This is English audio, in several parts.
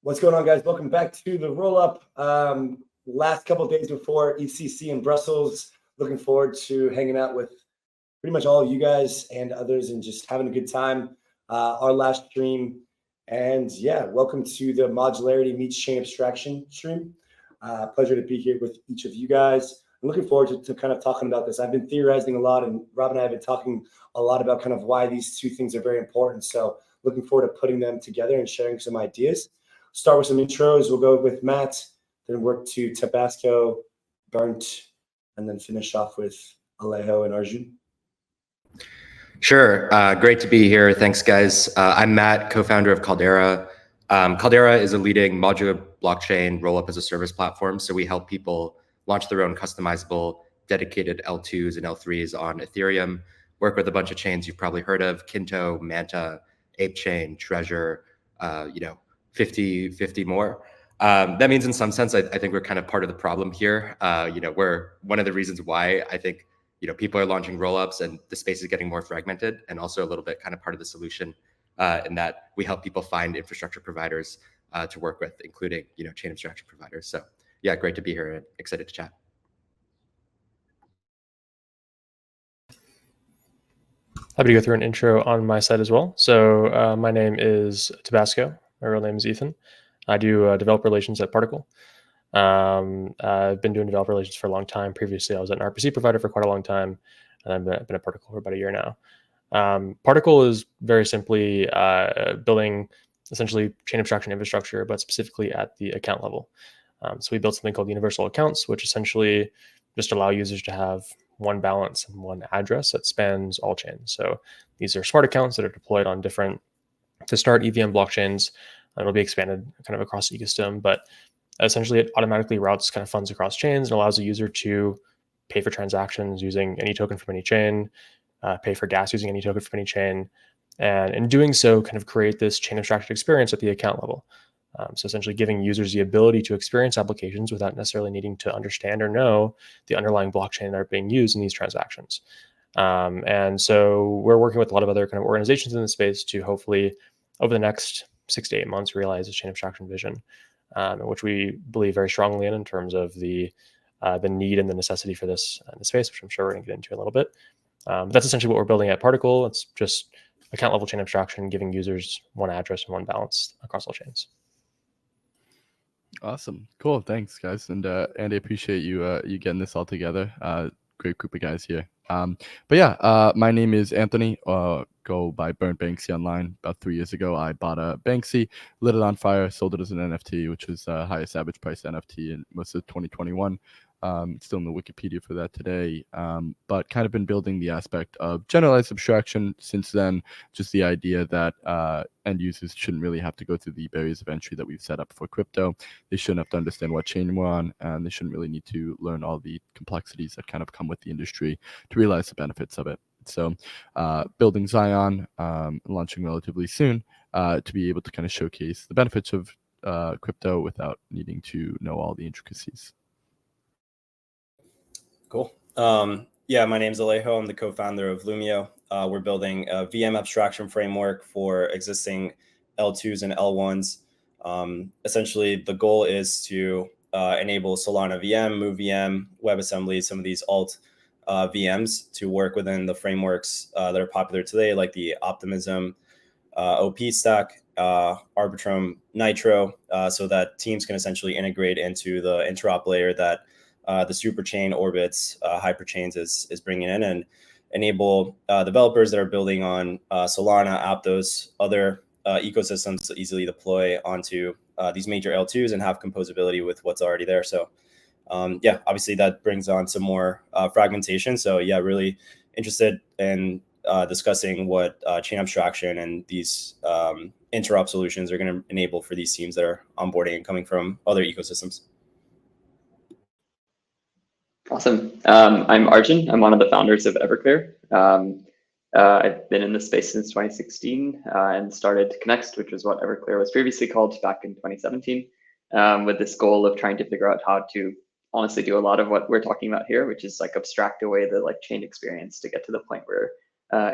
What's going on, guys? Welcome back to the Rollup. Last couple of days before ECC in Brussels. Looking forward to hanging out with pretty much all of you guys and others and just having a good time. Our last stream. And yeah, welcome to the Modularity meets Chain Abstraction stream. Pleasure to be here with each of you guys. I'm looking forward to kind of talking about this. I've been theorizing a lot, and Rob and I have been talking a lot about kind of why these two things are very important. So looking forward to putting them together and sharing some ideas. Start with some intros. We'll go with Matt, then work to Tabasco, Burnt, and then finish off with Alejo and Arjun. Sure. Great to be here. Thanks, guys. I'm Matt, co-founder of Caldera. Caldera is a leading modular blockchain rollup as a service platform. So we help people launch their own customizable, dedicated L2s and L3s on Ethereum, work with a bunch of chains you've probably heard of: Kinto, Manta, ApeChain, Treasure, 50 more. That means in some sense, I think we're kind of part of the problem here. We're one of the reasons why I think people are launching rollups and the space is getting more fragmented, and also a little bit kind of part of the solution in that we help people find infrastructure providers to work with, including chain abstraction providers. So yeah, great to be here and excited to chat. Happy to go through an intro on my side as well. So my name is Tabasco. My real name is Ethan. I do developer relations at Particle. I've been doing developer relations for a long time. Previously, I was at an RPC provider for quite a long time, and I've been at Particle for about a year now. Particle is very simply building essentially chain abstraction infrastructure, but specifically at the account level. So we built something called universal accounts, which essentially just allow users to have one balance and one address that spans all chains. So these are smart accounts that are deployed on different, to start, EVM blockchains. It'll be expanded kind of across the ecosystem, but essentially it automatically routes kind of funds across chains and allows the user to pay for transactions using any token from any chain, pay for gas using any token from any chain, and in doing so kind of create this chain abstracted experience at the account level. So essentially giving users the ability to experience applications without necessarily needing to understand or know the underlying blockchain that are being used in these transactions. And so we're working with a lot of other kind of organizations in the space to hopefully, over the next 6 to 8 months, realize this chain abstraction vision, which we believe very strongly in terms of the need and the necessity for this in the space, which I'm sure we're going to get into in a little bit. That's essentially what we're building at Particle. It's just account level chain abstraction, giving users one address and one balance across all chains. Awesome, cool, thanks, guys, and Andy, appreciate you getting this all together. Great group of guys here. But yeah, my name is Anthony. Go by Burnt Banksy online. About 3 years ago, I bought a Banksy, lit it on fire, sold it as an NFT, which was highest average price NFT in most of 2021. Still in the Wikipedia for that today, but kind of been building the aspect of generalized abstraction since then. Just the idea that end users shouldn't really have to go through the barriers of entry that we've set up for crypto. They shouldn't have to understand what chain we're on, and they shouldn't really need to learn all the complexities that kind of come with the industry to realize the benefits of it. So building Xion, launching relatively soon, to be able to kind of showcase the benefits of crypto without needing to know all the intricacies. Cool. Yeah, my name is Alejo. I'm the co-founder of Lumio. We're building a VM abstraction framework for existing L2s and L1s. Essentially, the goal is to enable Solana VM, MoveVM, WebAssembly, some of these alt VMs to work within the frameworks that are popular today, like the Optimism, OP stack, Arbitrum, Nitro, so that teams can essentially integrate into the interop layer that the superchain Orbit's hyperchains is bringing in, and enable developers that are building on Solana, Aptos, other ecosystems to easily deploy onto these major L2s and have composability with what's already there. So yeah, obviously that brings on some more fragmentation. So yeah, really interested in discussing what chain abstraction and these interop solutions are going to enable for these teams that are onboarding and coming from other ecosystems. Awesome. I'm Arjun. I'm one of the founders of Everclear. I've been in this space since 2016 and started Connext, which was what Everclear was previously called, back in 2017, with this goal of trying to figure out how to honestly do a lot of what we're talking about here, which is like abstract away the chain experience to get to the point where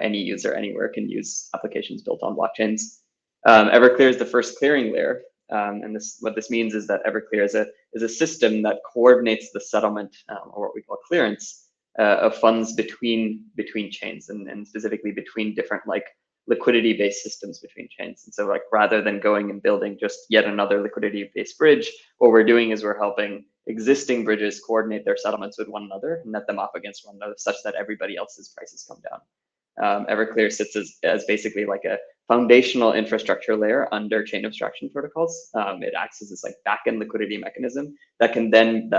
any user anywhere can use applications built on blockchains. Everclear is the first clearing layer And what this means is that Everclear is a system that coordinates the settlement, or what we call clearance, of funds between chains, and specifically between different like liquidity-based systems between chains. And so like rather than going and building just yet another liquidity-based bridge, what we're doing is we're helping existing bridges coordinate their settlements with one another and net them off against one another such that everybody else's prices come down. Everclear sits as basically like a foundational infrastructure layer under chain abstraction protocols. It acts as this like backend liquidity mechanism that can then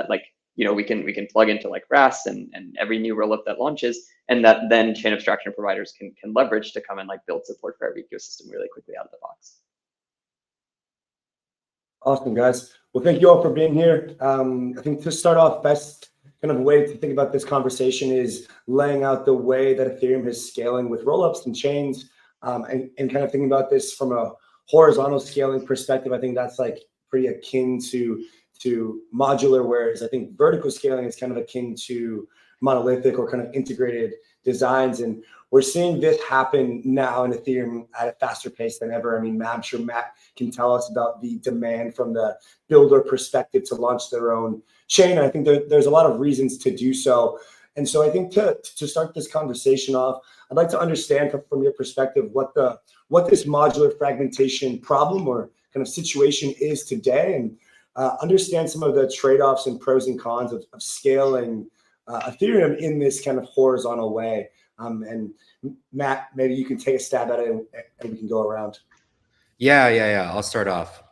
we can plug into like RAS and every new rollup that launches, and that then chain abstraction providers can leverage to come and like build support for every ecosystem really quickly out of the box. Awesome, guys. Well, thank you all for being here. I think to start off, best kind of way to think about this conversation is laying out the way that Ethereum is scaling with rollups and chains, and kind of thinking about this from a horizontal scaling perspective. I think that's like pretty akin to modular, whereas I think vertical scaling is kind of akin to monolithic or kind of integrated designs. And we're seeing this happen now in Ethereum at a faster pace than ever. I mean, I'm sure Matt can tell us about the demand from the builder perspective to launch their own chain. And I think there's a lot of reasons to do so. And so I think to start this conversation off, I'd like to understand from your perspective what this modular fragmentation problem or kind of situation is today, and understand some of the trade-offs and pros and cons of scaling Ethereum in this kind of horizontal way. And Matt, maybe you can take a stab at it and we can go around. Yeah. I'll start off.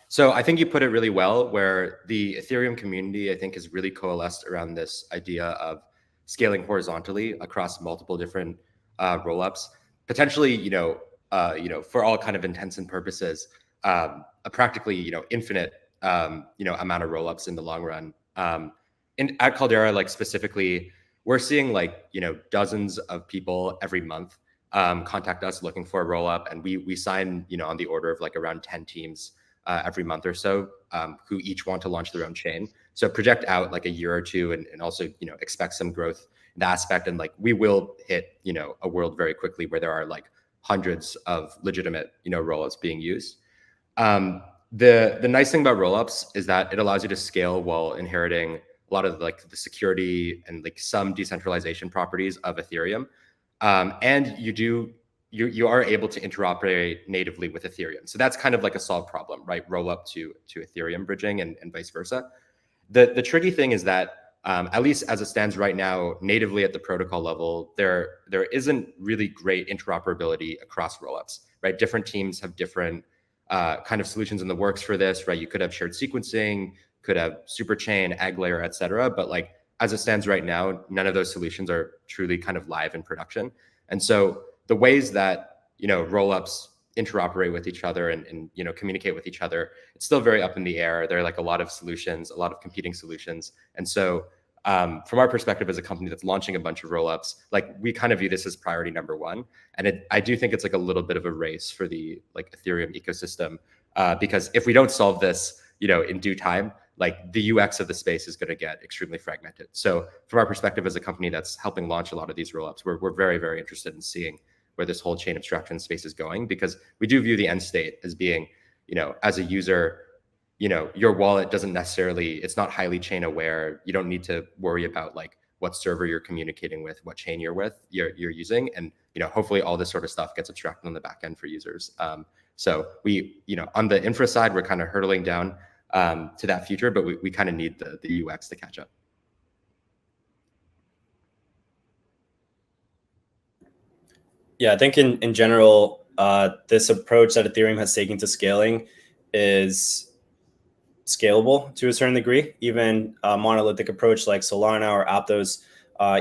So I think you put it really well, where the Ethereum community, I think, has really coalesced around this idea of scaling horizontally across multiple different rollups, potentially, for all kind of intents and purposes, a practically, infinite, amount of rollups in the long run. At Caldera, like specifically, we're seeing like, dozens of people every month contact us looking for a rollup, and we sign, on the order of like around 10 teams every month or so, who each want to launch their own chain. So project out like a year or two, and also, expect some growth in the aspect. And like we will hit, a world very quickly where there are like hundreds of legitimate, rollups being used. The nice thing about rollups is that it allows you to scale while inheriting a lot of like the security and like some decentralization properties of Ethereum. And you are able to interoperate natively with Ethereum. So that's kind of like a solved problem, right? Rollup to Ethereum bridging and vice versa. The tricky thing is that, at least as it stands right now, natively at the protocol level, there isn't really great interoperability across rollups, right? Different teams have different kind of solutions in the works for this, right? You could have shared sequencing, could have superchain, egg layer, et cetera. But like as it stands right now, none of those solutions are truly kind of live in production. And so the ways that, rollups interoperate with each other and communicate with each other, it's still very up in the air. There are like a lot of solutions, a lot of competing solutions. And so from our perspective as a company that's launching a bunch of rollups, like we kind of view this as priority number one. And I do think it's like a little bit of a race for the like Ethereum ecosystem, because if we don't solve this, in due time, like the UX of the space is going to get extremely fragmented. So from our perspective as a company that's helping launch a lot of these rollups, we're very, very interested in seeing where this whole chain abstraction space is going, because we do view the end state as being, as a user, your wallet doesn't necessarily, it's not highly chain aware. You don't need to worry about like what server you're communicating with, what chain you're using. And, hopefully all this sort of stuff gets abstracted on the back end for users. So we, on the infra side, we're kind of hurtling down to that future, but we kind of need the UX to catch up. Yeah, I think in general, this approach that Ethereum has taken to scaling is scalable to a certain degree. Even a monolithic approach like Solana or Aptos,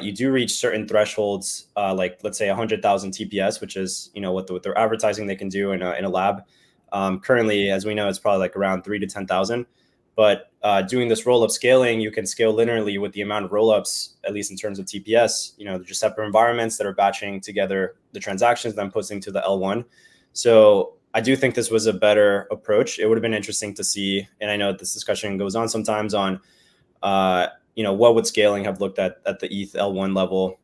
you do reach certain thresholds, like let's say 100,000 TPS, which is what their advertising they can do in a lab. Currently, as we know, it's probably like around 3,000 to 10,000. But doing this rollup scaling, you can scale linearly with the amount of rollups, at least in terms of TPS. They're just separate environments that are batching together the transactions, then posting to the L1. So I do think this was a better approach. It would have been interesting to see, and I know this discussion goes on sometimes on, what would scaling have looked at the ETH L1 level?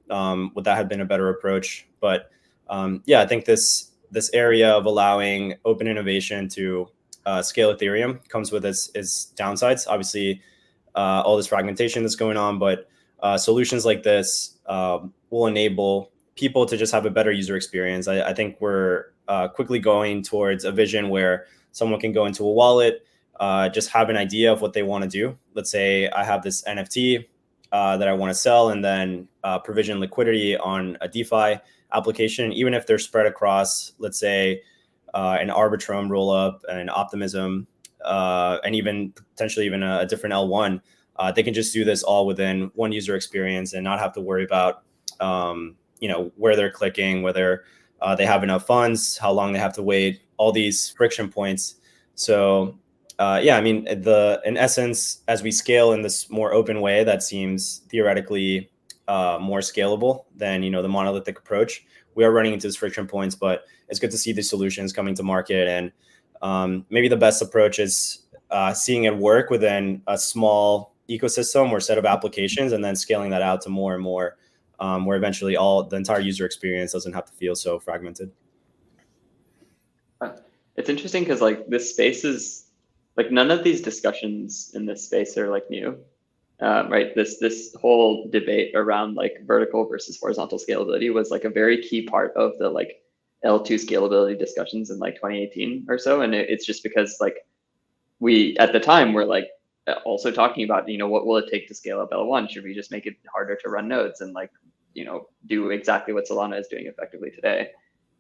Would that have been a better approach? But I think this area of allowing open innovation to scale Ethereum comes with its downsides. Obviously, all this fragmentation that's going on, but solutions like this will enable people to just have a better user experience. I think we're quickly going towards a vision where someone can go into a wallet, just have an idea of what they want to do. Let's say I have this NFT that I want to sell, and then provision liquidity on a DeFi application, even if they're spread across, let's say, an Arbitrum rollup and an Optimism, and even potentially even a different L1. They can just do this all within one user experience and not have to worry about, where they're clicking, whether they have enough funds, how long they have to wait, all these friction points. So, in essence, as we scale in this more open way, that seems theoretically more scalable than, the monolithic approach. We are running into these friction points, but it's good to see these solutions coming to market. And maybe the best approach is seeing it work within a small ecosystem or set of applications, and then scaling that out to more and more, where eventually the entire user experience doesn't have to feel so fragmented. It's interesting because like this space is like none of these discussions in this space are like new, right? This whole debate around like vertical versus horizontal scalability was like a very key part of the like L2 scalability discussions in like 2018 or so, and it's just because like we at the time were like also talking about what will it take to scale up L1? Should we just make it harder to run nodes and like do exactly what Solana is doing effectively today?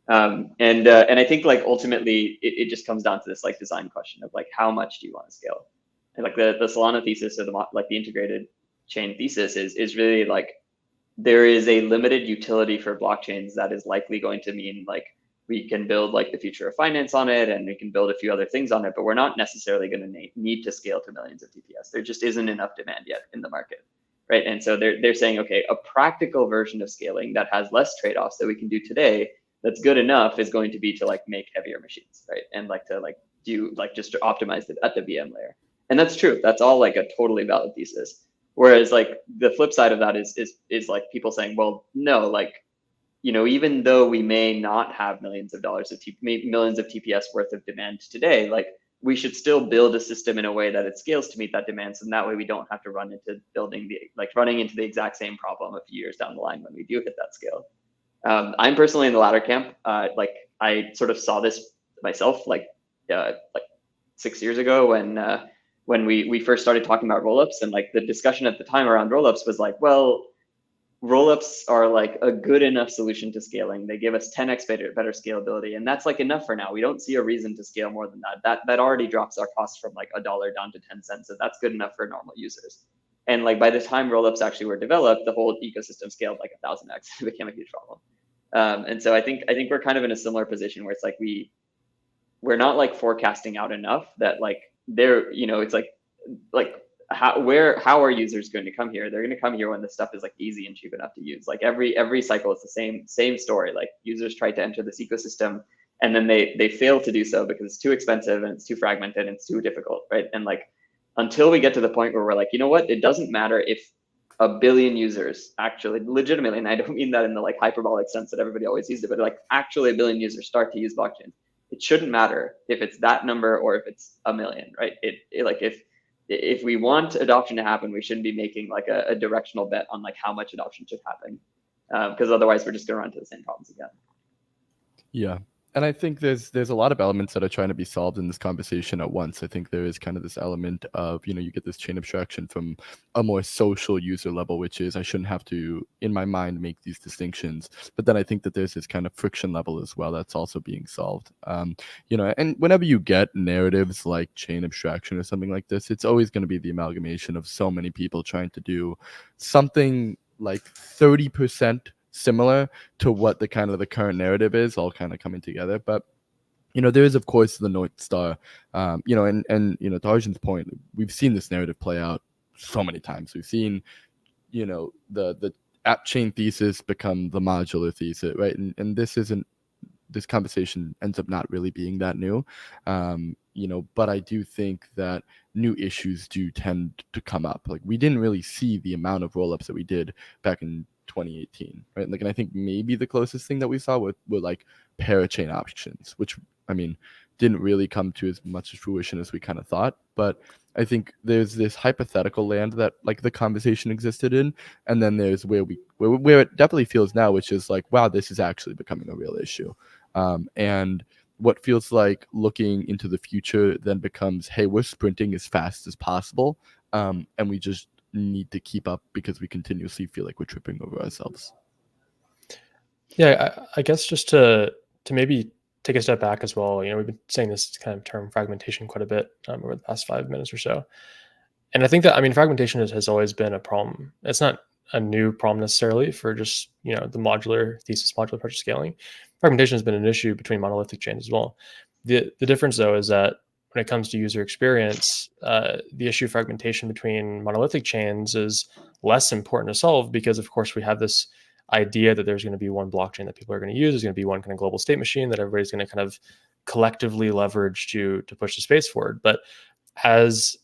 And I think like ultimately it just comes down to this like design question of like how much do you want to scale? And like the Solana thesis or the integrated chain thesis is really like there is a limited utility for blockchains that is likely going to mean like we can build like the future of finance on it, and we can build a few other things on it, but we're not necessarily going to need to scale to millions of TPS. There just isn't enough demand yet in the market, right? And so they're saying, okay, a practical version of scaling that has less trade-offs that we can do today that's good enough is going to be to like make heavier machines, right? And like to like do like just to optimize it at the VM layer. And that's true. That's all like a totally valid thesis. Whereas like the flip side of that is like people saying, well, no, like, even though we may not have millions of TPS worth of demand today, like we should still build a system in a way that it scales to meet that demand. So that way we don't have to run into running into the exact same problem a few years down the line when we do hit that scale. I'm personally in the latter camp. Like I sort of saw this myself, like 6 years ago when we first started talking about rollups, and like the discussion at the time around rollups was like, well, rollups are like a good enough solution to scaling. They give us 10x better scalability, and that's like enough for now. We don't see a reason to scale more than that. That already drops our cost from like $1 down to 10 cents, so that's good enough for normal users. And like by the time rollups actually were developed, the whole ecosystem scaled like 1,000x. It became a huge problem. And so I think we're kind of in a similar position where it's like we're not like forecasting out enough that like it's like how are users going to come here? They're going to come here when the stuff is like easy and cheap enough to use. Like every cycle is the same story. Like users try to enter this ecosystem, and then they fail to do so because it's too expensive and it's too fragmented and it's too difficult, right? And like until we get to the point where we're like, you know what, it doesn't matter if 1 billion users actually legitimately, and I don't mean that in the like hyperbolic sense that everybody always used it, but like actually 1 billion users start to use blockchains. It shouldn't matter if it's that number or if it's 1 million, right? It like if we want adoption to happen, we shouldn't be making like a directional bet on like how much adoption should happen, because otherwise we're just going to run into the same problems again. Yeah. And I think there's a lot of elements that are trying to be solved in this conversation at once. I think there is kind of this element of, you get this chain abstraction from a more social user level, which is I shouldn't have to, in my mind, make these distinctions. But then I think that there's this kind of friction level as well that's also being solved. And whenever you get narratives like chain abstraction or something like this, it's always going to be the amalgamation of so many people trying to do something like 30% similar to what the current narrative is, all kind of coming together. But there is of course the North Star, and to Arjun's point, we've seen this narrative play out so many times. We've seen the app chain thesis become the modular thesis, right? And this conversation ends up not really being that new, but I do think that new issues do tend to come up. Like we didn't really see the amount of rollups that we did back in 2018, right? Like, and I think maybe the closest thing that we saw were like parachain options, which I mean, didn't really come to as much fruition as we kind of thought. But I think there's this hypothetical land that like the conversation existed in, and then there's where it definitely feels now, which is like, wow, this is actually becoming a real issue. And what feels like looking into the future then becomes, hey, we're sprinting as fast as possible, and we just need to keep up because we continuously feel like we're tripping over ourselves. Yeah, I guess just to maybe take a step back as well. You know, we've been saying this kind of term fragmentation quite a bit over the past 5 minutes or so, and I think that, I mean, fragmentation has always been a problem. It's not a new problem necessarily for just, you know, the modular thesis, modular approach to scaling. Fragmentation has been an issue between monolithic chains as well. The difference though is that when it comes to user experience, the issue of fragmentation between monolithic chains is less important to solve because, of course, we have this idea that there's going to be one blockchain that people are going to use. There's going to be one kind of global state machine that everybody's going to kind of collectively leverage to push the space forward. But as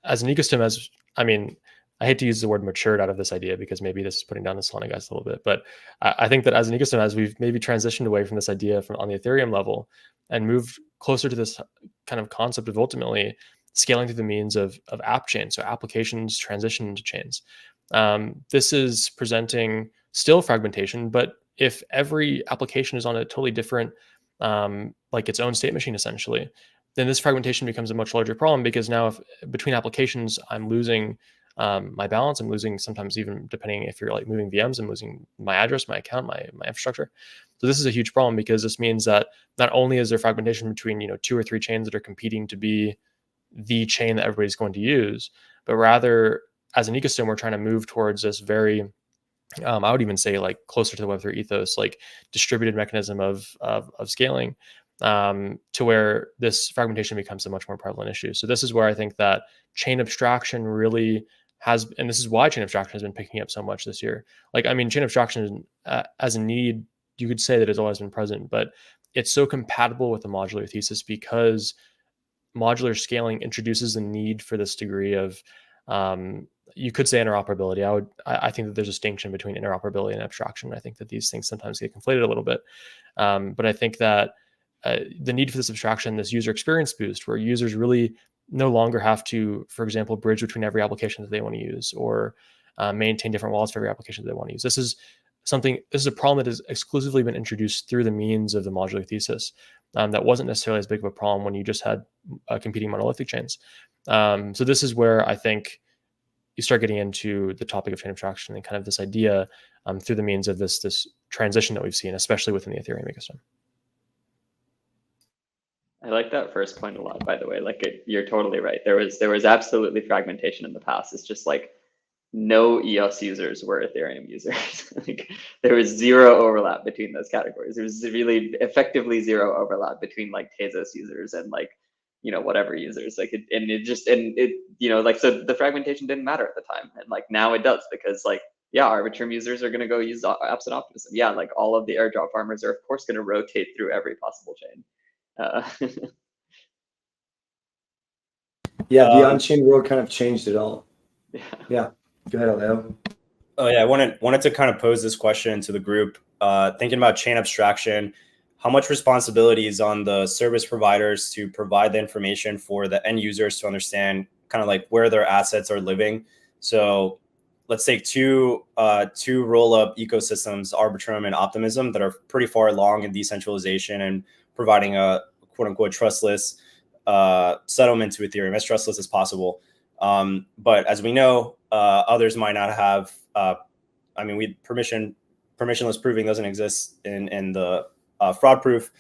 an ecosystem, as I mean, I hate to use the word matured out of this idea because maybe this is putting down the Solana guys a little bit, but I think that as an ecosystem, as we've maybe transitioned away from this idea from on the Ethereum level and moved closer to this kind of concept of ultimately scaling through the means of app chains, so applications transition into chains. This is presenting still fragmentation, but if every application is on a totally different, like its own state machine essentially, then this fragmentation becomes a much larger problem because now if between applications I'm losing my balance, I'm losing sometimes even depending if you're like moving VMs, I'm losing my address, my account, my infrastructure. So this is a huge problem because this means that not only is there fragmentation between, you know, 2 or 3 chains that are competing to be the chain that everybody's going to use, but rather as an ecosystem, we're trying to move towards this very I would even say like closer to the Web3 ethos, like distributed mechanism of scaling, to where this fragmentation becomes a much more prevalent issue. So this is where I think that chain abstraction really has, and this is why chain abstraction has been picking up so much this year. Like, I mean, chain abstraction as a need, you could say that it's always been present, but it's so compatible with the modular thesis because modular scaling introduces the need for this degree of you could say interoperability. I think that there's a distinction between interoperability and abstraction. I think that these things sometimes get conflated a little bit. But I think that the need for this abstraction, this user experience boost, where users really no longer have to, for example, bridge between every application that they want to use or maintain different wallets for every application that they want to use. This is a problem that has exclusively been introduced through the means of the modular thesis. That wasn't necessarily as big of a problem when you just had competing monolithic chains. So this is where I think you start getting into the topic of chain abstraction and kind of this idea through the means of this transition that we've seen, especially within the Ethereum ecosystem. I like that first point a lot, by the way. Like you're totally right. There was absolutely fragmentation in the past. It's just like no EOS users were Ethereum users. Like there was zero overlap between those categories. There was really effectively zero overlap between like Tezos users and like, you know, whatever users. Like it, you know, like, so the fragmentation didn't matter at the time. And like now it does because like, yeah, Arbitrum users are going to go use apps and Optimism. Yeah, like all of the airdrop farmers are of course going to rotate through every possible chain. Yeah, the on-chain world kind of changed it all. Yeah. Go ahead, Leo. Oh yeah, I wanted to kind of pose this question to the group. Thinking about chain abstraction, how much responsibility is on the service providers to provide the information for the end users to understand kind of like where their assets are living? So let's take two roll-up ecosystems, Arbitrum and Optimism, that are pretty far along in decentralization and providing a quote-unquote trustless settlement to Ethereum, as trustless as possible. But as we know, others might not have. I mean, permissionless proving doesn't exist in the fraud-proof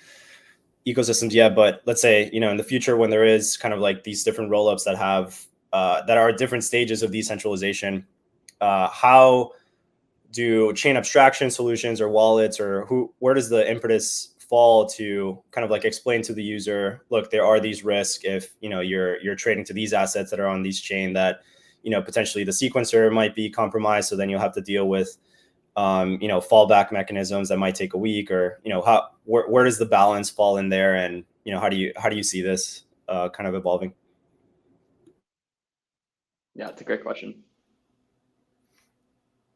ecosystems yet. But let's say, you know, in the future when there is kind of like these different rollups that have that are at different stages of decentralization, how do chain abstraction solutions or wallets or where does the impetus fall to kind of like explain to the user, look, there are these risks if, you know, you're trading to these assets that are on these chain that, you know, potentially the sequencer might be compromised. So then you'll have to deal with, you know, fallback mechanisms that might take a week, or, you know, where does the balance fall in there? And, you know, how do you see this kind of evolving? Yeah, it's a great question.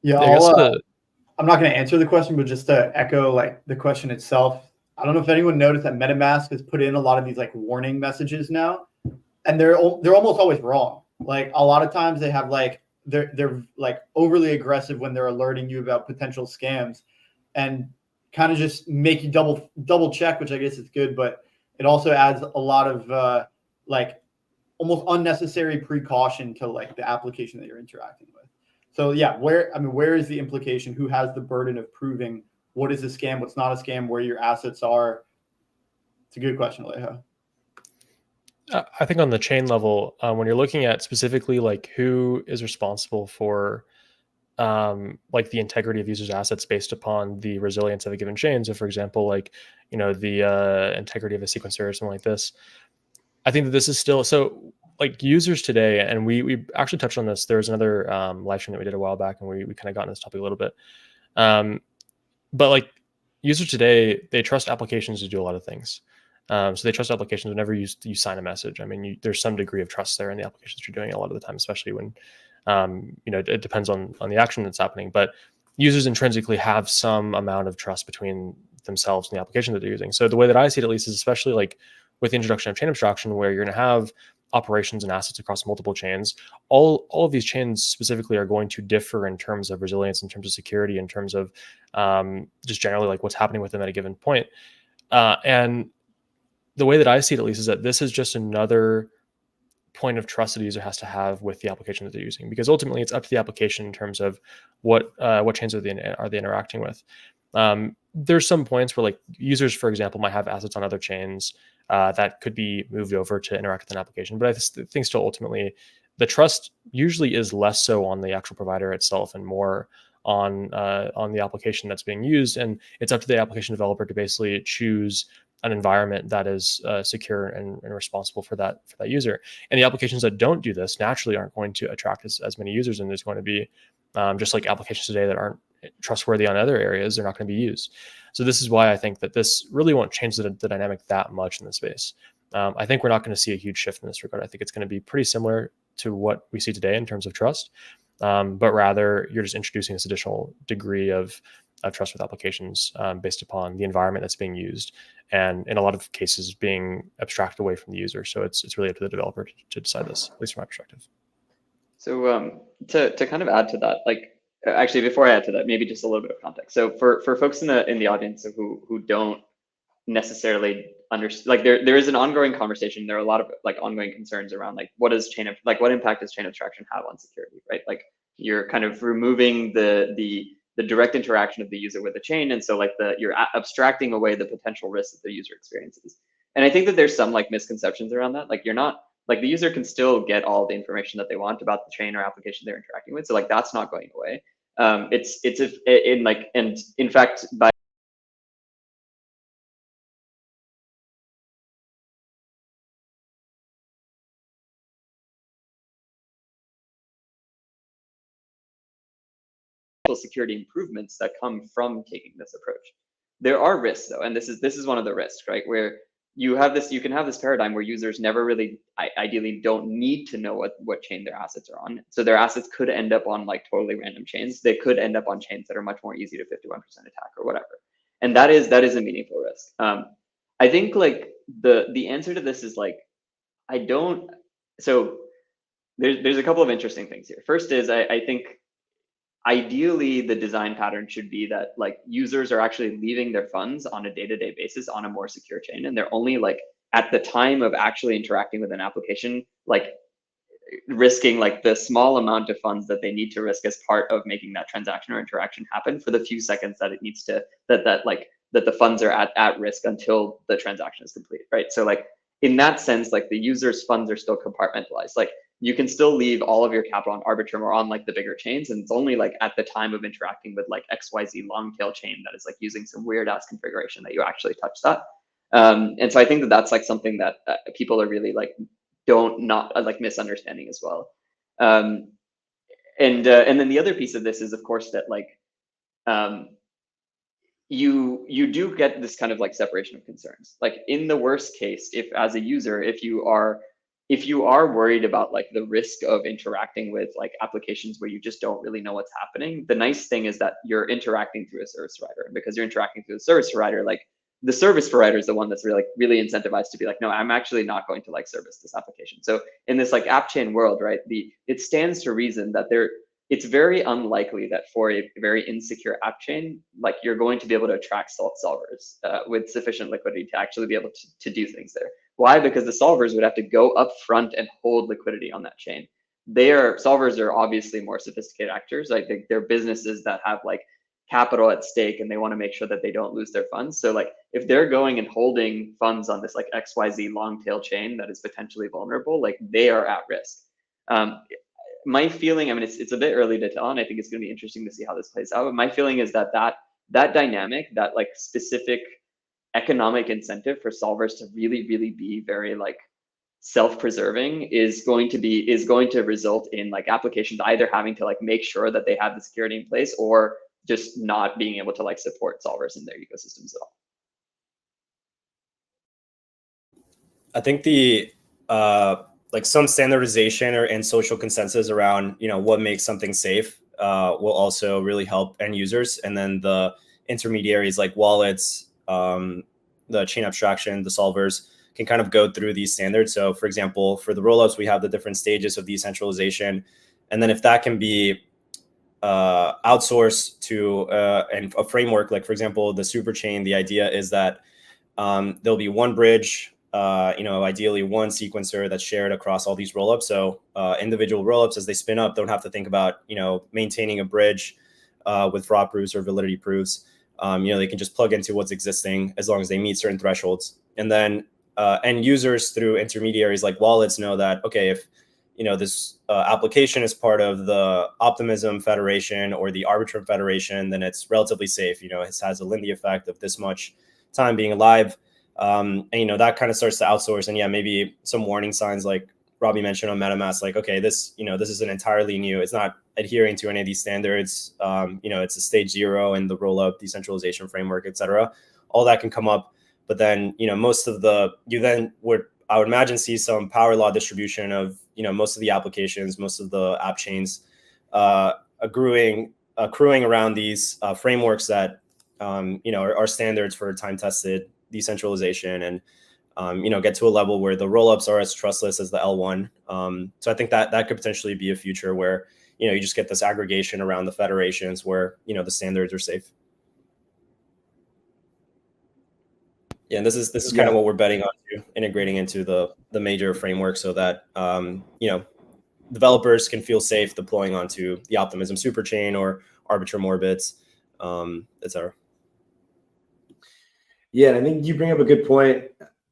Yeah, I'm not going to answer the question, but just to echo like the question itself, I don't know if anyone noticed that MetaMask has put in a lot of these like warning messages now, and they're almost always wrong. Like a lot of times they have like they're like overly aggressive when they're alerting you about potential scams, and kind of just make you double check, which I guess is good, but it also adds a lot of like almost unnecessary precaution to like the application that you're interacting with. So yeah, where is the implication? Who has the burden of proving what is a scam, what's not a scam, where your assets are? It's a good question, Alejo. I think on the chain level, when you're looking at specifically like who is responsible for like the integrity of users' assets based upon the resilience of a given chain. So for example, like, you know, the integrity of a sequencer or something like this. I think that this is still, so like users today, and we actually touched on this. There was another live stream that we did a while back, and we kind of got into this topic a little bit. But like users today, they trust applications to do a lot of things. So they trust applications whenever you sign a message. I mean, there's some degree of trust there in the applications you're doing a lot of the time, especially when, you know, it depends on the action that's happening. But users intrinsically have some amount of trust between themselves and the application that they're using. So the way that I see it, at least, is especially like with the introduction of chain abstraction, where you're going to have operations and assets across multiple chains. All of these chains specifically are going to differ in terms of resilience, in terms of security, in terms of just generally like what's happening with them at a given point. And the way that I see it, at least, is that this is just another point of trust that the user has to have with the application that they're using, because ultimately it's up to the application in terms of what chains are they interacting with. There's some points where like users, for example, might have assets on other chains that could be moved over to interact with an application. But I think still ultimately the trust usually is less so on the actual provider itself and more on the application that's being used. And it's up to the application developer to basically choose an environment that is secure and responsible for that user. And the applications that don't do this naturally aren't going to attract as many users, and there's going to be just like applications today that aren't trustworthy on other areas, they're not going to be used. So this is why I think that this really won't change the dynamic that much in the space. I think we're not going to see a huge shift in this regard. I think it's going to be pretty similar to what we see today in terms of trust, but rather you're just introducing this additional degree of trust with applications based upon the environment that's being used, and in a lot of cases being abstracted away from the user. So it's really up to the developer to decide this, at least from my perspective. So to kind of add to that, like actually before I add to that, maybe just a little bit of context. So for folks in the audience who don't necessarily understand, like there is an ongoing conversation. There are a lot of like ongoing concerns around like what impact does chain abstraction have on security, right? Like you're kind of removing the direct interaction of the user with the chain, and so like you're abstracting away the potential risks that the user experiences. And I think that there's some like misconceptions around that. Like you're not, like the user can still get all the information that they want about the chain or application they're interacting with. So like that's not going away. And in fact, by security improvements that come from taking this approach. There are risks though, and this is one of the risks, right? Where you can have this paradigm where users never really ideally don't need to know what chain their assets are on. So their assets could end up on like totally random chains. They could end up on chains that are much more easy to 51% attack or whatever. And that is a meaningful risk. I think like the answer to this is like, so there's a couple of interesting things here. First is I think ideally the design pattern should be that like users are actually leaving their funds on a day-to-day basis on a more secure chain, and they're only like at the time of actually interacting with an application, like risking like the small amount of funds that they need to risk as part of making that transaction or interaction happen for the few seconds that it needs to, that the funds are at risk until the transaction is complete, right? So like in that sense, like the user's funds are still compartmentalized. Like you can still leave all of your capital on Arbitrum or on like the bigger chains, and it's only like at the time of interacting with like XYZ long tail chain that is like using some weird ass configuration that you actually touch that. And so I think that that's like something that people are really like not misunderstanding as well. And then the other piece of this is of course that like you do get this kind of like separation of concerns. Like in the worst case, if as a user, if you are worried about like the risk of interacting with like applications where you just don't really know what's happening, the nice thing is that you're interacting through a service provider. And because you're interacting through a service provider, like the service provider is the one that's really incentivized to be like, no, I'm actually not going to like service this application. So in this like app chain world, right, it stands to reason that it's very unlikely that for a very insecure app chain, like you're going to be able to attract solvers with sufficient liquidity to actually be able to do things there. Why? Because the solvers would have to go up front and hold liquidity on that chain. Solvers are obviously more sophisticated actors. Like they're businesses that have like capital at stake and they want to make sure that they don't lose their funds. So like if they're going and holding funds on this like XYZ long tail chain that is potentially vulnerable, like they are at risk. My feeling, I mean, it's a bit early to tell, and I think it's going to be interesting to see how this plays out. But my feeling is that dynamic, that like specific economic incentive for solvers to really be very like self-preserving is going to result in like applications either having to like make sure that they have the security in place or just not being able to like support solvers in their ecosystems at all. I think the like some standardization and social consensus around what makes something safe will also really help end users, and then the intermediaries like wallets, the chain abstraction, the solvers can kind of go through these standards. So for example, for the rollups, we have the different stages of decentralization, and then if that can be outsourced to a framework, like for example the super chain, the idea is that there'll be one bridge, ideally one sequencer that's shared across all these rollups. So individual rollups, as they spin up, don't have to think about maintaining a bridge with fraud proofs or validity proofs. They can just plug into what's existing as long as they meet certain thresholds. And then end users through intermediaries like wallets know that, okay, if this application is part of the Optimism Federation or the Arbitrum Federation, then it's relatively safe. It has a Lindy effect of this much time being alive. And that kind of starts to outsource. And yeah, maybe some warning signs like Robbie mentioned on MetaMask, like, okay, this is an entirely new, it's not adhering to any of these standards. It's a stage 0 in the rollup decentralization framework, et cetera. All that can come up. But then, I would imagine see some power law distribution of, most of the applications, most of the app chains accruing around these frameworks that, are standards for time-tested decentralization, and get to a level where the rollups are as trustless as the L1. So I think that could potentially be a future where you just get this aggregation around the federations where the standards are safe. Yeah, and this is kind of what we're betting on too, integrating into the major framework so that developers can feel safe deploying onto the Optimism superchain or Arbitrum Orbits, etc. Yeah, and I think you bring up a good point,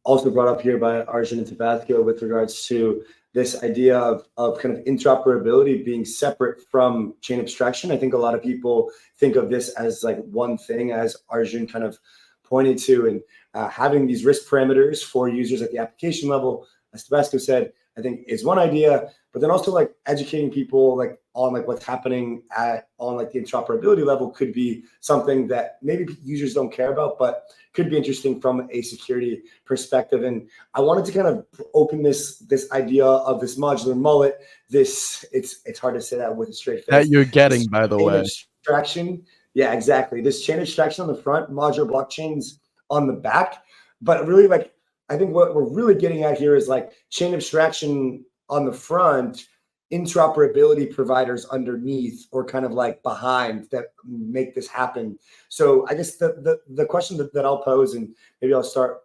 also brought up here by Arjun and Tabasco, with regards to this idea of kind of interoperability being separate from chain abstraction. I think a lot of people think of this as like one thing, as Arjun kind of pointed to, and having these risk parameters for users at the application level, as Tabasco said, I think is one idea, but then also like educating people like on like what's happening on like the interoperability level could be something that maybe users don't care about, but could be interesting from a security perspective. And I wanted to kind of open this idea of this modular mullet. It's hard to say that with a straight face. That you're getting, by the way. Abstraction. Yeah, exactly. This chain abstraction on the front, modular blockchains on the back, but really like, I think what we're really getting at here is like chain abstraction on the front, interoperability providers underneath or kind of like behind that make this happen. So I guess the question that I'll pose, and maybe I'll start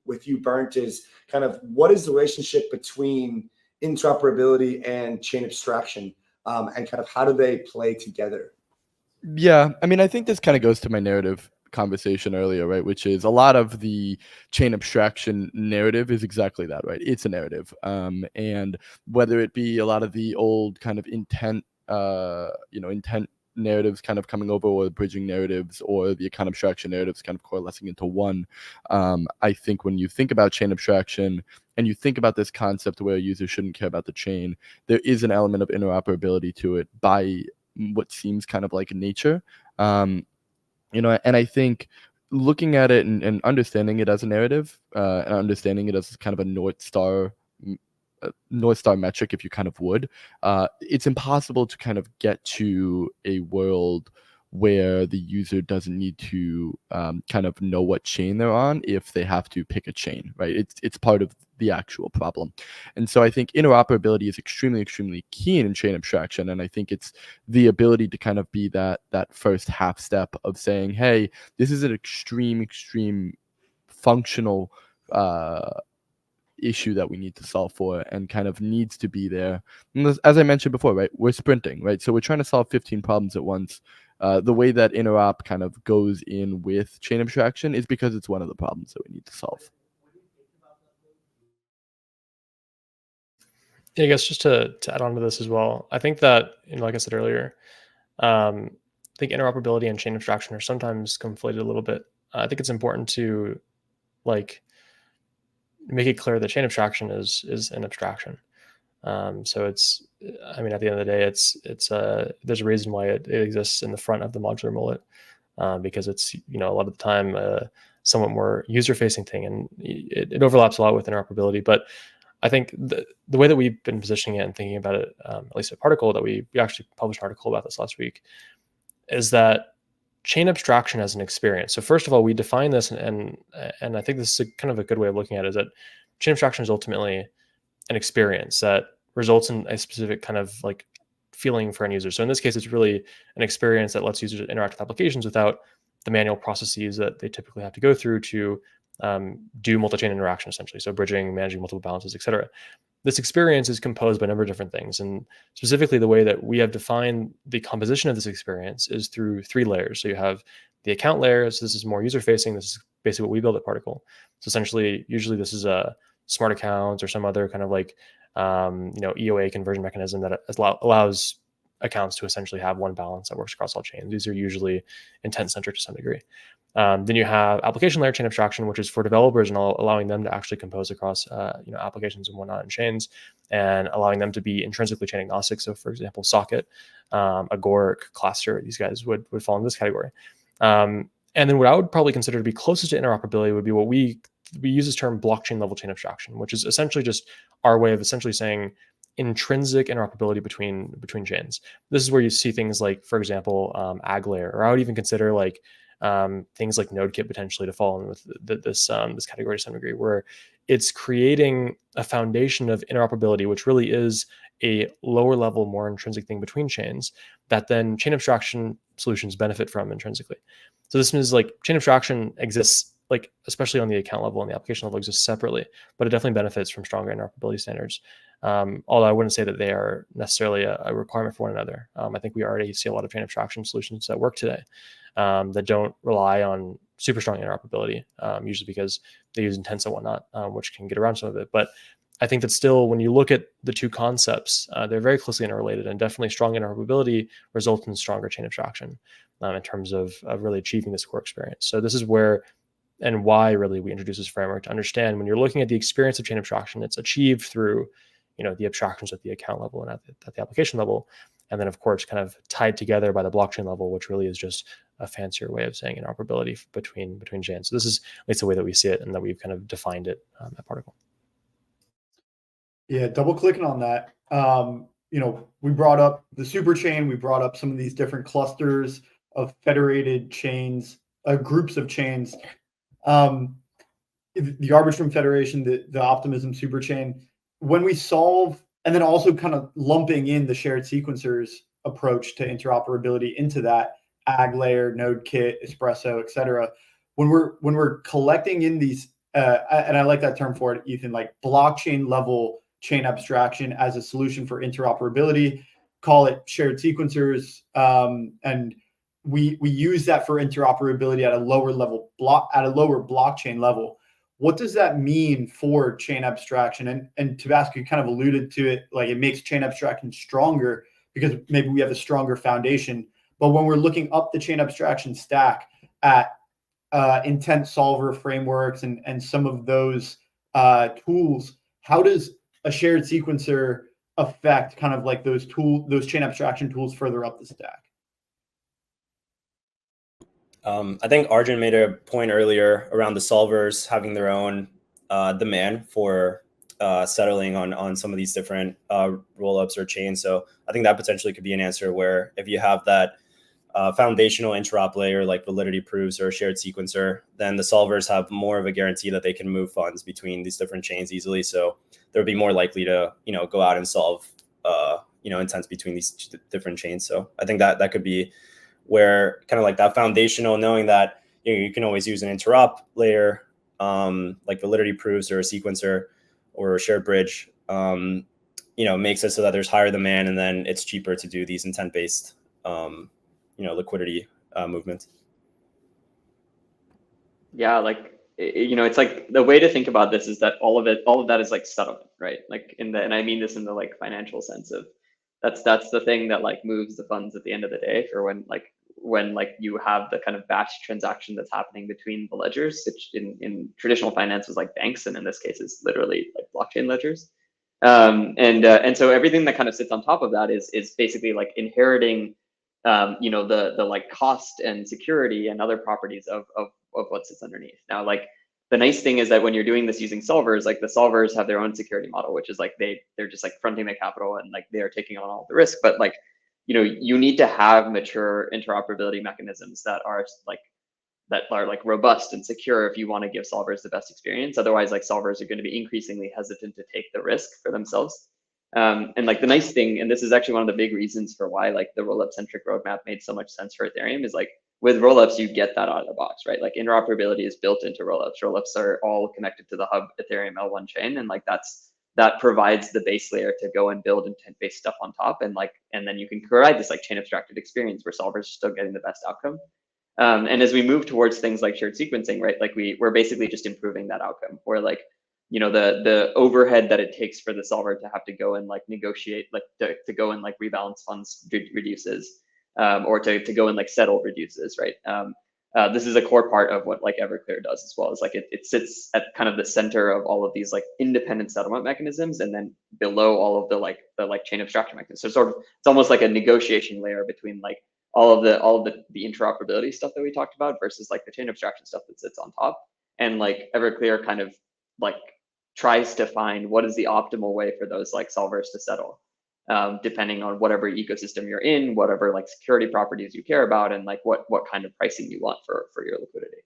with you, Bernd, is kind of what is the relationship between interoperability and chain abstraction, and kind of how do they play together? Yeah, I mean, I think this kind of goes to my narrative conversation earlier, right? Which is a lot of the chain abstraction narrative is exactly that, right? It's a narrative. And whether it be a lot of the old kind of intent narratives kind of coming over, or the bridging narratives, or the account abstraction narratives kind of coalescing into one. I think when you think about chain abstraction and you think about this concept where users shouldn't care about the chain, there is an element of interoperability to it by what seems kind of like nature. And I think looking at it and understanding it as a narrative, and understanding it as kind of a North Star metric, if you kind of would, it's impossible to kind of get to a world where the user doesn't need to kind of know what chain they're on if they have to pick a chain, right? It's part of the actual problem. And so I think interoperability is extremely key in chain abstraction. And I think it's the ability to kind of be that first half step of saying, hey, this is an extreme functional issue that we need to solve for, and kind of needs to be there. And as I mentioned before, right, we're sprinting, right? So we're trying to solve 15 problems at once. The way that interop kind of goes in with chain abstraction is because it's one of the problems that we need to solve. Yeah, I guess just to add on to this as well, I think that, like I said earlier, I think interoperability and chain abstraction are sometimes conflated a little bit. I think it's important to like make it clear that chain abstraction is an abstraction. So it's, I mean, at the end of the day, it's there's a reason why it exists in the front of the modular mullet, because it's, a lot of the time somewhat more user-facing thing, and it overlaps a lot with interoperability. But I think the way that we've been positioning it and thinking about it, at least at Particle, that we actually published an article about this last week, is that chain abstraction as an experience. So first of all, we define this, and I think this is kind of a good way of looking at it, is that chain abstraction is ultimately an experience that results in a specific kind of like feeling for end users. So in this case, it's really an experience that lets users interact with applications without the manual processes that they typically have to go through to do multi-chain interaction, essentially. So bridging, managing multiple balances, etc. This experience is composed by a number of different things. And specifically, the way that we have defined the composition of this experience is through 3 layers. So you have the account layer. So this is more user-facing. This is basically what we build at Particle. So essentially, usually this is a smart accounts or some other kind of like EOA conversion mechanism that allows accounts to essentially have one balance that works across all chains. These are usually intent-centric to some degree. Then you have application layer chain abstraction, which is for developers and allowing them to actually compose across applications and whatnot in chains, and allowing them to be intrinsically chain agnostic. So, for example, Socket, Agoric, Cluster, these guys would fall in this category. And then what I would probably consider to be closest to interoperability would be what we use this term blockchain level chain abstraction, which is essentially just our way of essentially saying intrinsic interoperability between chains. This is where you see things like, for example, ag layer, or I would even consider like things like NodeKit potentially to fall in with this category to some degree, where it's creating a foundation of interoperability, which really is a lower level, more intrinsic thing between chains that then chain abstraction solutions benefit from intrinsically. So this means like chain abstraction exists, like especially on the account level and the application level, exists separately, but it definitely benefits from stronger interoperability standards. Although I wouldn't say that they are necessarily a requirement for one another. I think we already see a lot of chain abstraction solutions that work today that don't rely on super strong interoperability, usually because they use intents and whatnot, which can get around some of it. But I think that still, when you look at the two concepts, they're very closely interrelated, and definitely strong interoperability results in stronger chain abstraction in terms of really achieving this core experience. So this is where and why really we introduce this framework, to understand when you're looking at the experience of chain abstraction, it's achieved through the abstractions at the account level and at the application level, and then of course kind of tied together by the blockchain level, which really is just a fancier way of saying interoperability between chains. So this is at least the way that we see it, and that we've kind of defined it at Particle. Yeah, double clicking on that. We brought up the super chain. We brought up some of these different clusters of federated chains, groups of chains. The Arbitrum Federation, the Optimism super chain. When we solve, and then also kind of lumping in the shared sequencers approach to interoperability into that ag layer, NodeKit, Espresso, etc. When we're collecting in these, and I like that term for it, Ethan, like blockchain level chain abstraction as a solution for interoperability. Call it shared sequencers, and we use that for interoperability at a lower level blockchain level. What does that mean for chain abstraction? And Tabasco kind of alluded to it, like it makes chain abstraction stronger because maybe we have a stronger foundation. But when we're looking up the chain abstraction stack at intent solver frameworks and some of those tools, how does a shared sequencer affect kind of like those chain abstraction tools further up the stack? I think Arjun made a point earlier around the solvers having their own demand for settling on some of these different rollups or chains. So I think that potentially could be an answer where if you have that foundational interop layer like validity proofs or a shared sequencer, then the solvers have more of a guarantee that they can move funds between these different chains easily. So they'll be more likely to, go out and solve, intents between these different chains. So I think that could be where kind of like that foundational, knowing that you can always use an interop layer, like validity proofs or a sequencer or a shared bridge, makes it so that there's higher demand, and then it's cheaper to do these intent-based liquidity movements. Yeah, like it's like the way to think about this is that all of that is like settlement, right? Like and I mean this in the like financial sense of that's the thing that like moves the funds at the end of the day for when you have the kind of batch transaction that's happening between the ledgers, which in traditional finance was like banks, and in this case is literally like blockchain ledgers. And so everything that kind of sits on top of that is basically like inheriting the like cost and security and other properties of what sits underneath. Now, like the nice thing is that when you're doing this using solvers, like the solvers have their own security model, which is like they're just like fronting the capital and like they are taking on all the risk. But like, you need to have mature interoperability mechanisms that are like robust and secure if you want to give solvers the best experience. Otherwise, like solvers are going to be increasingly hesitant to take the risk for themselves. And like the nice thing, and this is actually one of the big reasons for why like the rollup centric roadmap made so much sense for Ethereum, is like with rollups, you get that out of the box, right? Like interoperability is built into rollups. Rollups are all connected to the hub Ethereum L1 chain. And like that provides the base layer to go and build intent-based stuff on top. And then you can provide this like chain abstracted experience where solvers are still getting the best outcome. And as we move towards things like shared sequencing, right? Like we're basically just improving that outcome, where like, the overhead that it takes for the solver to have to go and like negotiate, like to go and like rebalance funds reduces, or to go and like settle reduces, right? This is a core part of what like Everclear does as well. Is like it sits at kind of the center of all of these like independent settlement mechanisms, and then below all of the chain abstraction mechanisms. So it's almost like a negotiation layer between like all of the interoperability stuff that we talked about versus like the chain abstraction stuff that sits on top. And like Everclear kind of like tries to find what is the optimal way for those like solvers to settle, depending on whatever ecosystem you're in, whatever like security properties you care about, and like what kind of pricing you want for your liquidity.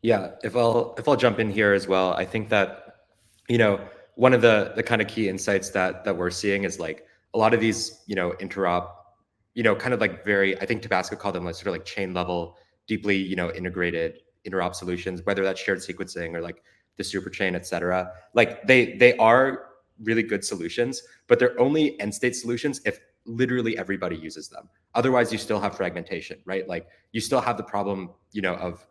Yeah, if I'll jump in here as well, I think that one of the kind of key insights that we're seeing is like a lot of these interop, kind of like I think Tabasco called them like sort of like chain level, deeply integrated interop solutions, whether that's shared sequencing or like the super chain, et cetera. Like they are really good solutions, but they're only end state solutions if literally everybody uses them. Otherwise, you still have fragmentation, right? Like you still have the problem, of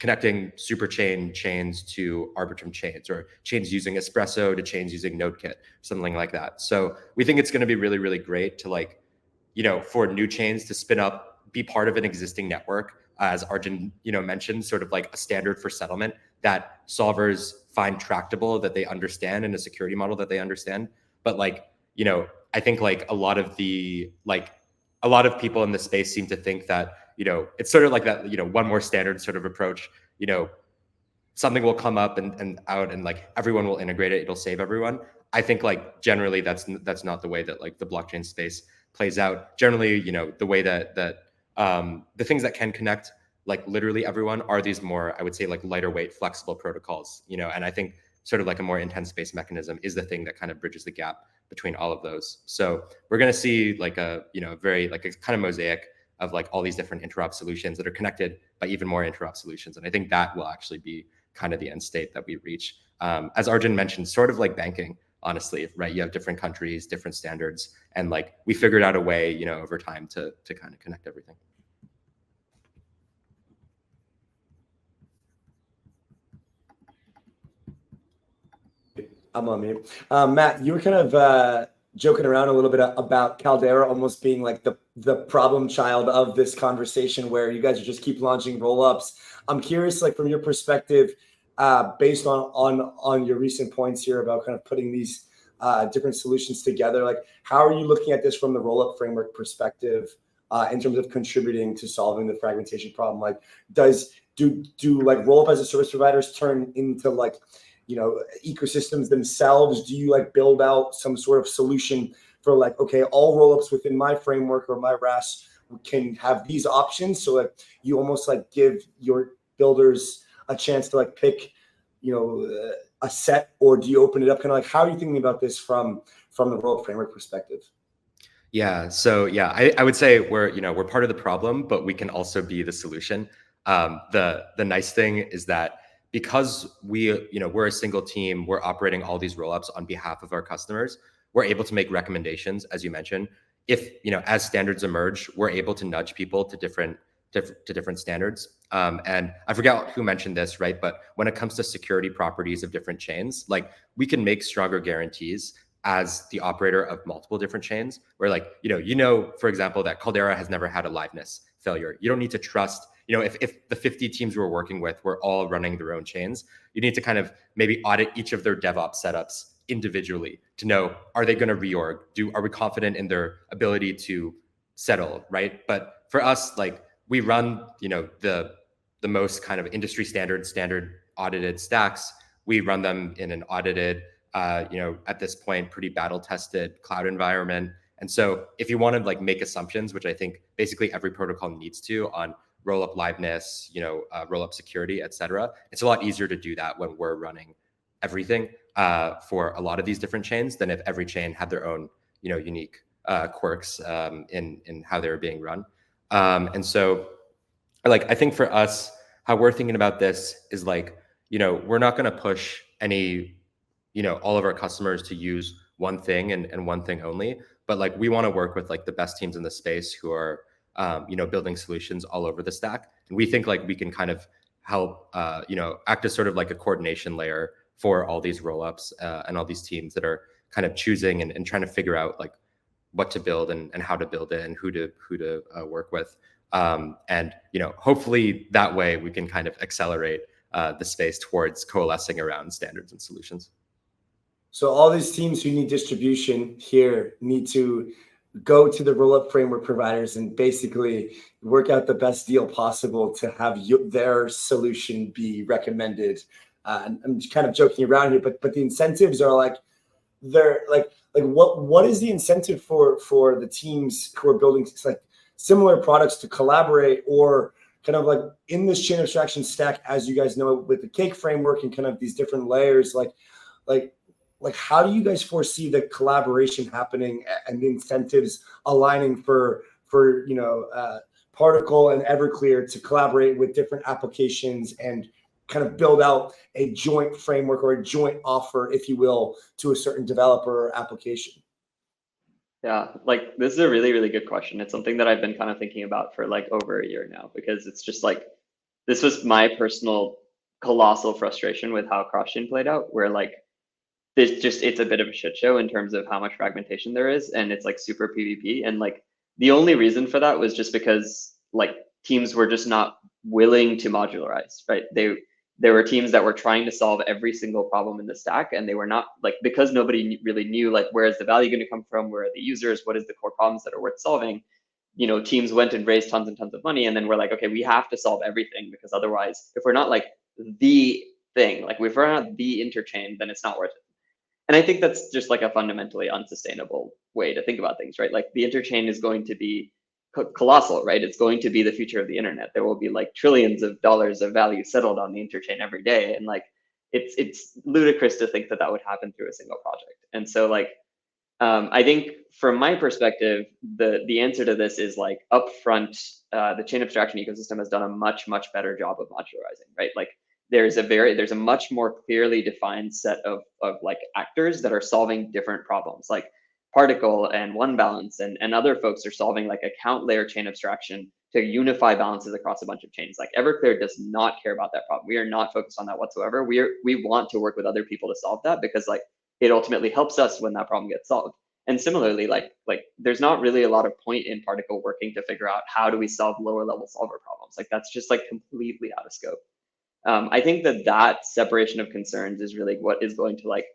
connecting super chains to Arbitrum chains, or chains using Espresso to chains using NodeKit, something like that. So we think it's going to be really, really great to like, for new chains to spin up, be part of an existing network, as Arjun, mentioned, sort of like a standard for settlement that solvers find tractable, that they understand, and a security model that they understand. But like, I think like a lot of people in the space seem to think that, it's sort of like that, one more standard sort of approach, something will come up and out and like everyone will integrate it. It'll save everyone. I think like generally that's not the way that like the blockchain space plays out. Generally, the way that the things that can connect like literally everyone are these more, I would say, like lighter weight, flexible protocols, and I think sort of like a more intense-based mechanism is the thing that kind of bridges the gap between all of those. So we're going to see like a, very like a kind of mosaic of like all these different interop solutions that are connected by even more interop solutions. And I think that will actually be kind of the end state that we reach. As Arjun mentioned, sort of like banking, honestly, right? You have different countries, different standards, and like we figured out a way, over time to kind of connect everything. I'm on mute. Matt, you were kind of joking around a little bit about Caldera almost being like the problem child of this conversation, where you guys just keep launching rollups. I'm curious, like from your perspective, based on your recent points here about kind of putting these different solutions together, like how are you looking at this from the rollup framework perspective in terms of contributing to solving the fragmentation problem? Like do like rollup as a service providers turn into like ecosystems themselves? Do you like build out some sort of solution for like, okay, all rollups within my framework or my RAS can have these options. So like you almost like give your builders a chance to like pick, a set, or do you open it up? Kind of like, how are you thinking about this from the rollup framework perspective? Yeah. So yeah, I would say we're part of the problem, but we can also be the solution. The nice thing is that because we're a single team, we're operating all these rollups on behalf of our customers. We're able to make recommendations, as you mentioned. If as standards emerge, we're able to nudge people to different standards. And I forget who mentioned this, right? But when it comes to security properties of different chains, like we can make stronger guarantees as the operator of multiple different chains, where like, for example, that Caldera has never had a liveness failure. You don't need to trust, if the 50 teams we're working with were all running their own chains, you need to kind of maybe audit each of their DevOps setups individually to know, are they going to reorg? Are we confident in their ability to settle, right? But for us, like we run, the most kind of industry standard audited stacks. We run them in an audited, at this point, pretty battle tested cloud environment. And so if you want to like make assumptions, which I think basically every protocol needs to on rollup liveness, rollup security, et cetera, it's a lot easier to do that when we're running everything for a lot of these different chains than if every chain had their own, unique quirks in how they were being run. And so like, I think for us, how we're thinking about this is like, we're not going to push any, all of our customers to use one thing and one thing only, but like we want to work with like the best teams in the space who are, building solutions all over the stack. And we think like we can kind of help, act as sort of like a coordination layer for all these rollups and all these teams that are kind of choosing and trying to figure out like what to build and how to build it and who to work with. And hopefully that way we can kind of accelerate the space towards coalescing around standards and solutions. So all these teams who need distribution here need to go to the rollup framework providers and basically work out the best deal possible to have their solution be recommended. And I'm just kind of joking around here, but the incentives are like, they're like what is the incentive for the teams who are building like similar products to collaborate, or kind of like in this chain abstraction stack, as you guys know, with the cake framework and kind of these different layers, like how do you guys foresee the collaboration happening and the incentives aligning for Particle and Everclear to collaborate with different applications and kind of build out a joint framework or a joint offer, if you will, to a certain developer or application? Yeah, like this is a really, really good question. It's something that I've been kind of thinking about for like over a year now, because it's just like, this was my personal colossal frustration with how cross-chain played out, where like it's a bit of a shit show in terms of how much fragmentation there is, and it's like super PvP. And like the only reason for that was just because like teams were just not willing to modularize, right? There were teams that were trying to solve every single problem in the stack, and they were not like, because nobody really knew like where is the value going to come from, where are the users, what is the core problems that are worth solving. Teams went and raised tons and tons of money, and then we're like, okay, we have to solve everything, because otherwise, if we're not like the thing, like if we're not the interchain, then it's not worth it. And I think that's just like a fundamentally unsustainable way to think about things, right? Like the interchain is going to be colossal, right? It's going to be the future of the internet. There will be like trillions of dollars of value settled on the interchain every day. And like, it's ludicrous to think that that would happen through a single project. And so like, I think from my perspective, the answer to this is like upfront, the chain abstraction ecosystem has done a much, much better job of modularizing, right? Like there's a much more clearly defined set of like actors that are solving different problems. Like Particle and One Balance and other folks are solving like account layer chain abstraction to unify balances across a bunch of chains. Like Everclear does not care about that problem. We are not focused on that whatsoever. We want to work with other people to solve that, because like it ultimately helps us when that problem gets solved. And similarly, like there's not really a lot of point in Particle working to figure out how do we solve lower level solver problems. Like that's just like completely out of scope. I think that separation of concerns is really what is going to like,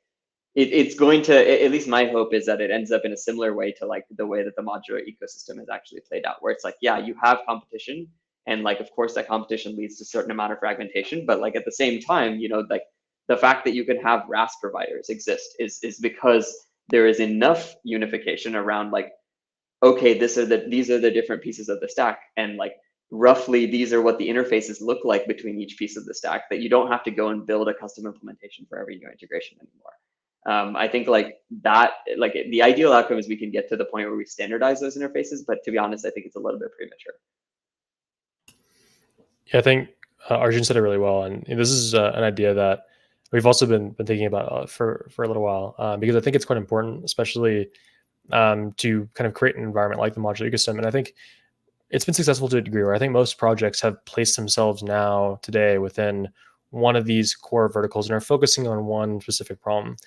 it's going to, at least my hope is that it ends up in a similar way to like the way that the modular ecosystem has actually played out, where it's like, yeah, you have competition, and like, of course that competition leads to a certain amount of fragmentation, but like at the same time, like the fact that you can have RAS providers exist is because there is enough unification around like, okay, these are the different pieces of the stack, and like roughly these are what the interfaces look like between each piece of the stack, that you don't have to go and build a custom implementation for every new integration anymore. I think like that, like the ideal outcome is we can get to the point where we standardize those interfaces, but to be honest, I think it's a little bit premature. Yeah, I think Arjun said it really well, and this is an idea that we've also been thinking about for a little while, because I think it's quite important, especially to kind of create an environment like the modular ecosystem. And I think it's been successful to a degree where I think most projects have placed themselves now today within one of these core verticals and are focusing on one specific problem,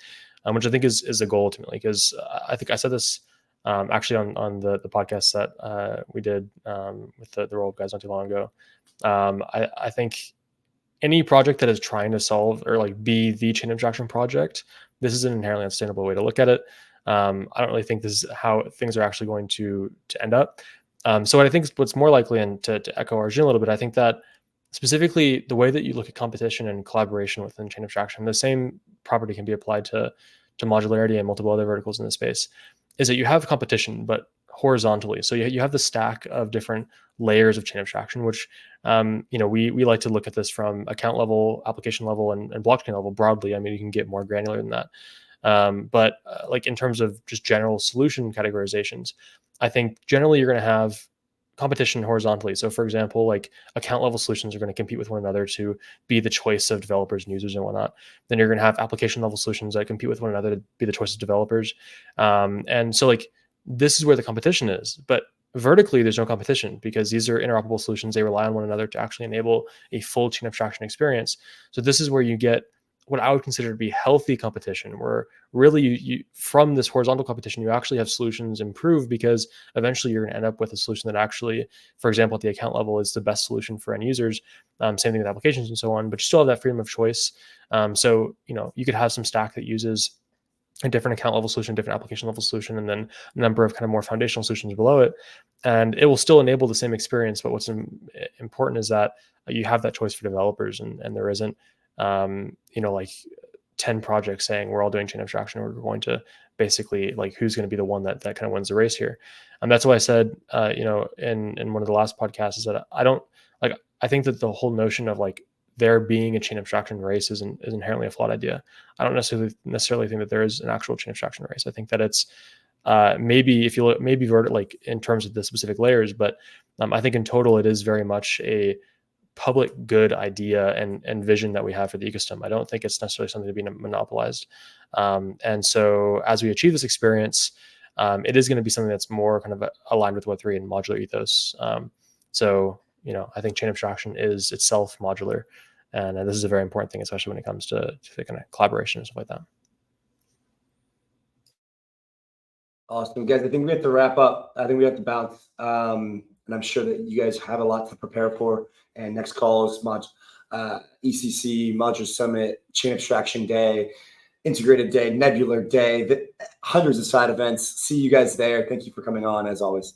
which I think is the goal ultimately. Because I think I said this actually on the podcast that we did with the Rollup guys not too long ago. I think any project that is trying to solve or like be the chain abstraction project, this is an inherently unsustainable way to look at it. I don't really think this is how things are actually going to end up. So what I think is what's more likely, and to echo Arjun a little bit, I think that specifically the way that you look at competition and collaboration within chain abstraction, the same property can be applied to modularity and multiple other verticals in the space, is that you have competition, but horizontally. So you have the stack of different layers of chain abstraction, which we like to look at this from account level, application level, and blockchain level broadly. I mean, you can get more granular than that. But like in terms of just general solution categorizations, I think generally you're going to have competition horizontally. So for example, like account level solutions are going to compete with one another to be the choice of developers and users and whatnot. Then you're going to have application level solutions that compete with one another to be the choice of developers. And so like this is where the competition is. But vertically, there's no competition because these are interoperable solutions. They rely on one another to actually enable a full chain abstraction experience. So this is where you get what I would consider to be healthy competition, where really you from this horizontal competition, you actually have solutions improve because eventually you're going to end up with a solution that actually, for example, at the account level is the best solution for end users. Same thing with applications and so on, but you still have that freedom of choice. So, you could have some stack that uses a different account level solution, different application level solution, and then a number of kind of more foundational solutions below it. And it will still enable the same experience. But what's important is that you have that choice for developers, and there isn't, like 10 projects saying we're all doing chain abstraction. We're going to basically like who's going to be the one that kind of wins the race here. And that's why I said, in one of the last podcasts is that I think that the whole notion of like there being a chain abstraction race is inherently a flawed idea. I don't necessarily think that there is an actual chain abstraction race. I think that it's maybe if you look, maybe like in terms of the specific layers, but I think in total it is very much a public good idea and vision that we have for the ecosystem. I don't think it's necessarily something to be monopolized. And so as we achieve this experience, it is going to be something that's more kind of aligned with Web3 and modular ethos. So I think chain abstraction is itself modular. And this is a very important thing, especially when it comes to kind of collaboration and stuff like that. Awesome, guys. I think we have to wrap up. I think we have to bounce. And I'm sure that you guys have a lot to prepare for. And next call is ECC, Modular Summit, Chain Abstraction Day, Integrated Day, Nebular Day, hundreds of side events. See you guys there. Thank you for coming on, as always.